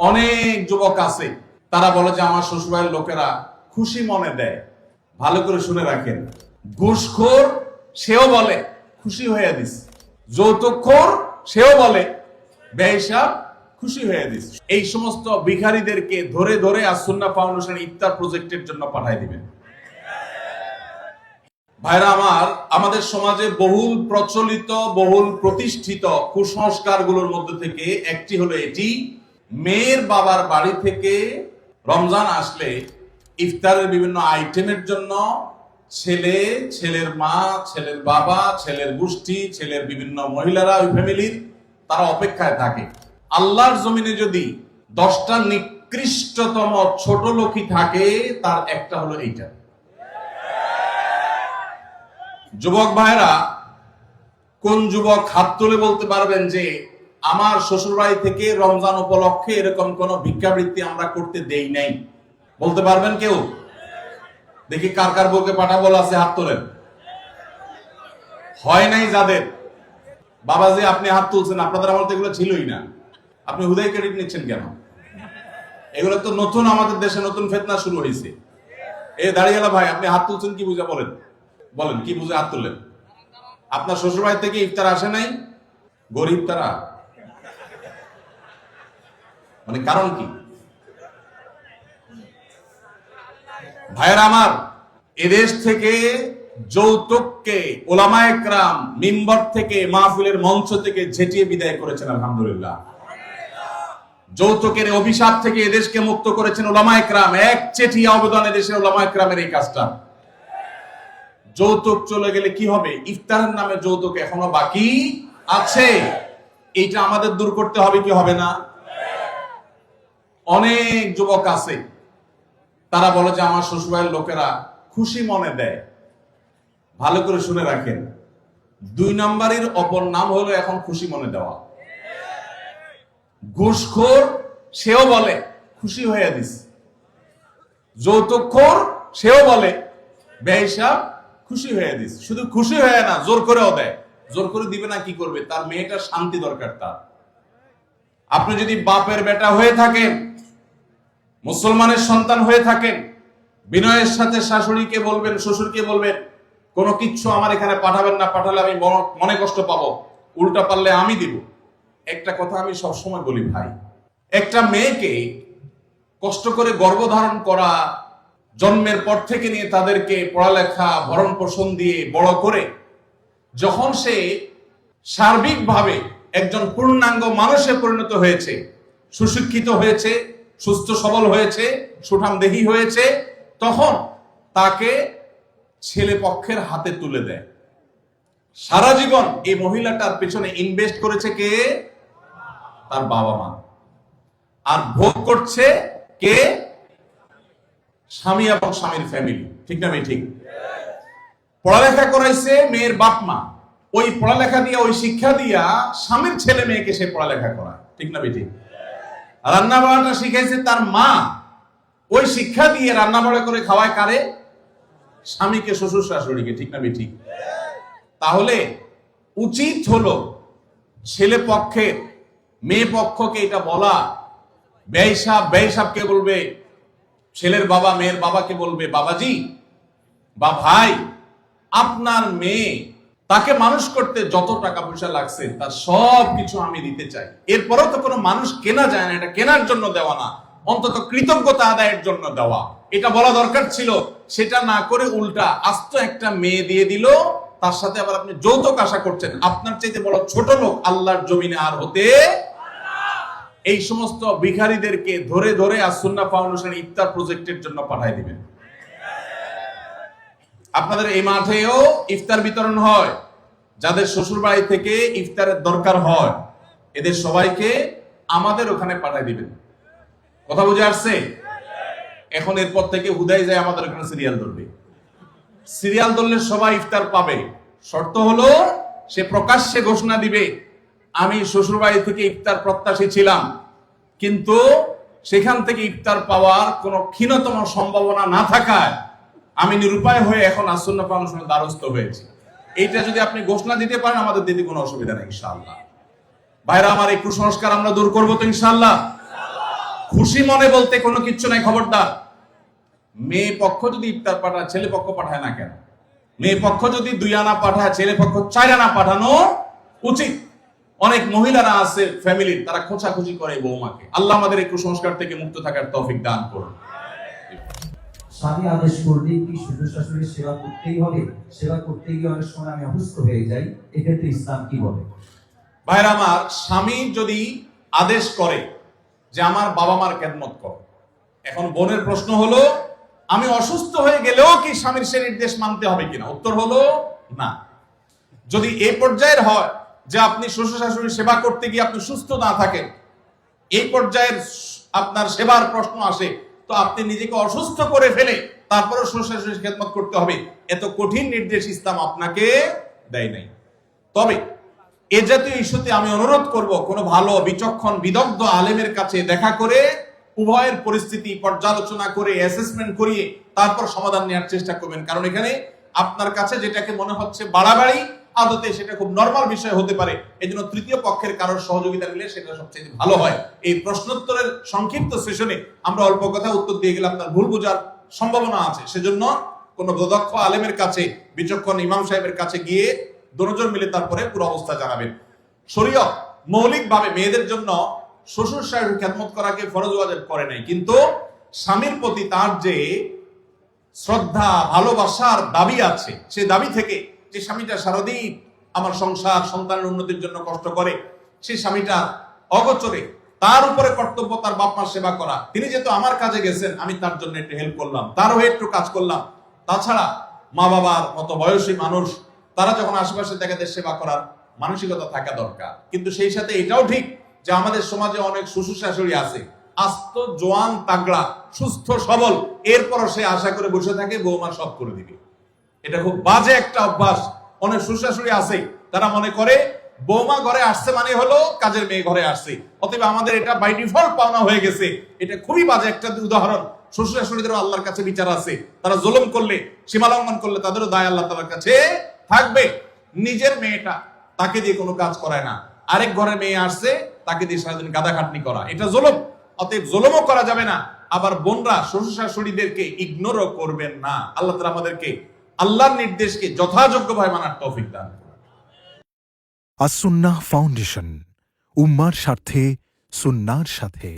অনেক যুবক আছে, তারা বলে যে আমার শ্বশুরবাড়ির লোকেরা খুশি মনে দেয়। ভালো করে শুনে রাখেন, ঘুষখোর সেও বলে খুশি হয়ে দিস, যৌতুকখোর সেও বলে বেহিসাব খুশি হয়ে দিস। এই সমস্ত ভিখারীদেরকে ধরে ধরে আসুন্নাহ ফাউন্ডেশন ইফতার প্রজেক্টের জন্য পাঠায় দিবেন। ভাইরা আমার, আমাদের সমাজে বহুল প্রচলিত বহুল প্রতিষ্ঠিত কুসংস্কারগুলোর মধ্যে থেকে একটি হলো এটি, মেয়ের বাবার বাড়ি থেকে রমজান আসলে ইফতারের বিভিন্ন আইটেমের জন্য ছেলে, ছেলের মা, ছেলের বাবা, ছেলের গোষ্ঠী, ছেলের বিভিন্ন মহিলারা, ওই ফ্যামিলির তারা অপেক্ষায় থাকে। আল্লাহর জমিনে যদি 10টা নিকৃষ্টতম ছোট লোকই থাকে, তার একটা হলো এইটা। যুবক ভাইরা, কোন যুবক হাত তুলে বলতে পারবেন যে আমার শ্বশুরবাড়ি থেকে রমজান উপলক্ষে এরকম কোন ভিক্ষাবৃত্তি আমরা করতে দেই নাই? বলতে পারবেন কেউ? দেখি কার কার বউকে পাঠা বলা আছে, হাত তোলেন। হয় নাই যাদের। বাবাজি আপনি হাত তুলছেন, আপনাদের আমল তো এগুলো ছিলই না, আপনি হুদাই ক্রেডিট নিচ্ছেন কেন? এগুলো তো নতুন, আমাদের দেশে নতুন ফিতনা শুরু হয়েছে। এই দাঁড়িয়েলা ভাই, আপনি হাত তুলছেন কি বুঝা? বলেন বলেন কি বুঝে হাত তুললেন? আপনার শ্বশুরবাড়ি থেকে ইফতার আসে নাই? গরিব তারা, মানে কারণ কি? ভাইয়ের আমার, এদেশ থেকে যৌতুককে উলামায়ে কেরাম মিম্বর থেকে, মাহফিলের মঞ্চ থেকে ঝেঁটিয়ে বিদায় করেছেন, আলহামদুলিল্লাহ। যৌতুকের অভিশাপ থেকে এদেশকে মুক্ত করেছেন উলামায়ে কেরাম। এক চেটিয়া অবদান এদেশের উলামায়ে কেরামের এই কাজটা। যৌতুক চলে গেলে কি হবে? ইফতারের নামে যৌতুক এখনো বাকি আছে, এইটা আমাদের দূর করতে হবে কি হবে না? অনেক যুবক আছে, তারা বলে যে আমার শ্বশুরবাড়ির লোকেরা খুশি মনে দেয়। ভালো করে শুনে রাখেন, 2 নাম্বারের অপর নাম হলো এখন খুশি মনে দেওয়া। ঘুষখোর সেও বলে খুশি হয়ে দিস, যৌতুকখোর সেও বলে বেহিসাব খুশি হয়ে দিস। শুধু খুশি হয়ে না, জোর করেও দেয়। জোর করে দিবে না কি করবে? তার মেয়েটার শান্তি দরকার তার। আপনি যদি বাপের বেটা হয়ে থাকেন, মুসলমানের সন্তান হয়ে থাকেন, বিনয়ের সাথে শাশুড়িকে বলবেন, শ্বশুরকে বলবেন কোনো কিচ্ছু আমার এখানে পাঠাবেন না, পাঠালে আমি মনে কষ্ট পাবো, উল্টা পারলে আমি দিব। একটা কথা আমি সবসময় বলি ভাই, একটা মেয়েকে কষ্ট করে গর্ভধারণ করা, জন্মের পর থেকে নিয়ে তাদেরকে পড়ালেখা ভরণ পোষণ দিয়ে বড় করে যখন সে সার্বিকভাবে একজন পূর্ণাঙ্গ মানুষে পরিণত হয়েছে, সুশিক্ষিত হয়েছে, সুস্থ সবল হয়েছে, সুঠামদেহী হয়েছে, তখন তাকে ছেলে পক্ষের হাতে তুলে দেয়। সারা জীবন এই মহিলাটার পেছনে ইনভেস্ট করেছে কে? তার বাবা মা। আর ভোগ করছে কে? স্বামী এবং স্বামীর ফ্যামিলি। ঠিক না? ঠিক। পড়ালেখা করাইছে মেয়ের বাপ মা, ওই পড়ালেখা দিয়া, ওই শিক্ষা দিয়া স্বামীর ছেলে মেয়েকে সে পড়ালেখা করায়। ঠিক না? ঠিক। রান্না বাড়াটা শিখাইছে তার মা, ওই শিক্ষা দিয়ে রান্না বাড়া করে খাওয়ায় কারে? স্বামীকে, শ্বশুর শাশুড়িকে। ঠিক না? ঠিক। তাহলে উচিত হলো ছেলে পক্ষের মেয়ে পক্ষকে এটা বলা, বেহিসাবকে বলবে ছেলের বাবা, মেয়ের বাবাকে বলবে বাবাজি বা ভাই, আপনার মেয়ে, তাকে মানুষ করতে যত টাকা পয়সা লাগছে তার সব কিছু আমি দিতে চাই। এরপরও তো কোনো মানুষ কেনা যায় না, এটা কেনার জন্য দেওয়া না, অন্তত কৃতজ্ঞতা আদায়ের জন্য দেওয়া। এটা বলা দরকার ছিল। সেটা না করে উল্টা আস্ত একটা মেয়ে দিয়ে দিল, তার সাথে আবার আপনি যৌতুক আশা করছেন। আপনার চাইতে বড় ছোট লোক আল্লাহর জমিনে আর হতে। এই সমস্ত ভিখারীদেরকে ধরে ধরে আসুন্নাহ ফাউন্ডেশন ইফতার প্রজেক্টের জন্য পাঠায় দিবেন। আপনাদের এই মাঠেও ইফতার বিতরণ হয়, যাদের শ্বশুর বাড়ি থেকে ইফতারের দরকার হয়, এদের সবাইকে আমাদের ওখানে পাঠায় দিবেন। কথা বুঝে আসছে? এখন এরপর থেকে হুদাই যায় আমাদের ওখানে সিরিয়াল ধরবে। সিরিয়াল ধরলে সবাই ইফতার পাবে। শর্ত হলো সে প্রকাশ্যে ঘোষণা দিবে, আমি শ্বশুর বাড়ি থেকে ইফতার প্রত্যাশী ছিলাম, কিন্তু সেখান থেকে ইফতার পাওয়ার কোনো ক্ষীণতম সম্ভাবনা না থাকায় আমি নিরুপায় হয়ে এখন আসুন্নাহ ফাউন্ডেশনের দ্বারস্থ হয়েছি। এইটা যদি আপনি ঘোষণা দিতে পারেন, আমাদের দিতে কোনো অসুবিধা নেই ইনশাআল্লাহ। ভাইরা আমার, এই কুসংস্কার আমরা দূর করবো তো ইনশাআল্লাহ। খুশি মনে বলতে কোনো কিচ্ছু নাই, খবরদার। মেয়ে পক্ষ যদি ইফতার পাঠায়, ছেলে পক্ষ পাঠায় না কেন? মেয়ে পক্ষ যদি 2 আনা পাঠায়, ছেলে পক্ষ 4 আনা পাঠানো উচিত। অনেক মহিলারা আছে ফ্যামিলির, তারা খোঁচাখুচি করে বৌমাকে। আল্লাহ আমাদের এই কুসংস্কার থেকে মুক্ত থাকার তৌফিক দান করুন। স্বামী আদেশ করলে কি শ্বশুর শাশুড়ির সেবা করতেই হবে? সেবা করতে গিয়ে অনেক সময় আমি অসুস্থ হয়ে যাই, এক্ষেত্রে ইসলাম কি বলে? ভাইরা আমার, স্বামী যদি আদেশ করে যে আমার বাবা মার খেদমত কর, এখন বোনের প্রশ্ন হলো আমি অসুস্থ হয়ে গেলেও কি স্বামীর সে নির্দেশ মানতে হবে কিনা? উত্তর হলো না। যদি এই পর্যায়ের হয় যে আপনি শ্বশুর শাশুড়ির সেবা করতে গিয়ে আপনি সুস্থ না থাকেন, এই পর্যায়ের আপনার সেবার প্রশ্ন আসে, তো আপনি নিজেকে অসুস্থ করে ফেলে তারপরে শ্বশুর শাশুড়ির খেদমত করতে হবে, এত কঠিন নির্দেশ ইসলাম আপনাকে দেয় নাই। তবে এ জাতীয় ইস্যুতে আমি অনুরোধ করব, কোন ভালো বিচক্ষণ বিদগ্ধ আলেমের কাছে দেখা করে উভয়ের পরিস্থিতি পর্যালোচনা করে অ্যাসেসমেন্ট করিয়ে তারপর সমাধান নেওয়ার চেষ্টা করবেন। কারণ এখানে আপনার কাছে যেটাকে মনে হচ্ছে বাড়াবাড়ি, আদতে সেটা খুব নরমাল বিষয় হতে পারে। এজন্য তৃতীয় পক্ষের কারোর সহযোগিতা নিলে সেটা সবচেয়ে ভালো হয়। এই প্রশ্নোত্তরের সংক্ষিপ্ত সেশনে আমরা অল্প কথা উত্তর দিয়ে গেলে আপনার ভুল বোঝার সম্ভাবনা আছে। সেজন্য কোন দক্ষ আলেমের কাছে, বিচক্ষণ ইমাম সাহেবের কাছে গিয়ে দুজন মিলে তারপরে পুরো অবস্থা জানাবেন। শরীয়ত মৌলিকভাবে মেয়েদের জন্য শ্বশুর শাশুড়ির খেদমত করাকে ফরজ ওয়াজিব করে নাই, কিন্তু স্বামীর প্রতি তার যে শ্রদ্ধা ভালোবাসার দাবি আছে, সেই দাবি থেকে যে স্বামীটা সারাদিন আমার সংসার সন্তানের উন্নতির জন্য কষ্ট করে, সেই স্বামীটা অগোচরে তার উপরে কর্তব্য তার বাপ মার সেবা করা। তিনি যেহেতু আমার কাজে গেছেন, আমি তার জন্য একটু হেল্প করলাম, তার হয়ে একটু কাজ করলাম। তাছাড়া মা বাবার মতো বয়সী মানুষ, তারা যখন আশেপাশে তাদের সেবা করার মানসিকতা থাকা দরকার। কিন্তু সেই সাথে এটাও ঠিক যে আমাদের সমাজে অনেক শ্বশুর শাশুড়ি আছে আস্ত জোয়ান তাগড়া সুস্থ সবল, এরপরও সে আশা করে বসে থাকে বৌমা সব করে দিবে। এটা খুব বাজে একটা অভ্যাস। অনেক শ্বশুর শাশুড়ি আছে তারা মনে করে বৌমা ঘরে আসছে মানে হলো কাজের মেয়ে ঘরে আসছে, অতএব আমাদের এটা বাই ডিফল্ট পাওনা হয়ে গেছে। এটা খুবই বাজে একটা উদাহরণ। শ্বশুর শাশুড়িদেরও আল্লাহর কাছে বিচার আছে, তারা জুলুম করলে, সীমা লঙ্ঘন করলে তাদেরও দায় আল্লাহ তাআলার কাছে থাকবে। নিজের মেয়েটা তাকে দিয়ে কোনো কাজ করায় না, আরেক ঘরের মেয়ে আসছে তাকে দিয়ে সারাদিন গাদা খাটনি করা, এটা জুলুম। অতএব জুলুমও করা যাবে না। আবার বোনরা শ্বশুর শাশুড়িদেরকে ইগনোরও করবেন না। আল্লাহ তাআলা আমাদেরকে আল্লাহর নির্দেশকে যথাযোগ্যভাবে মানার তৌফিক দান করুন। আসুন্নাহ ফাউন্ডেশন, উম্মার স্বার্থে সুন্নাহর সাথে।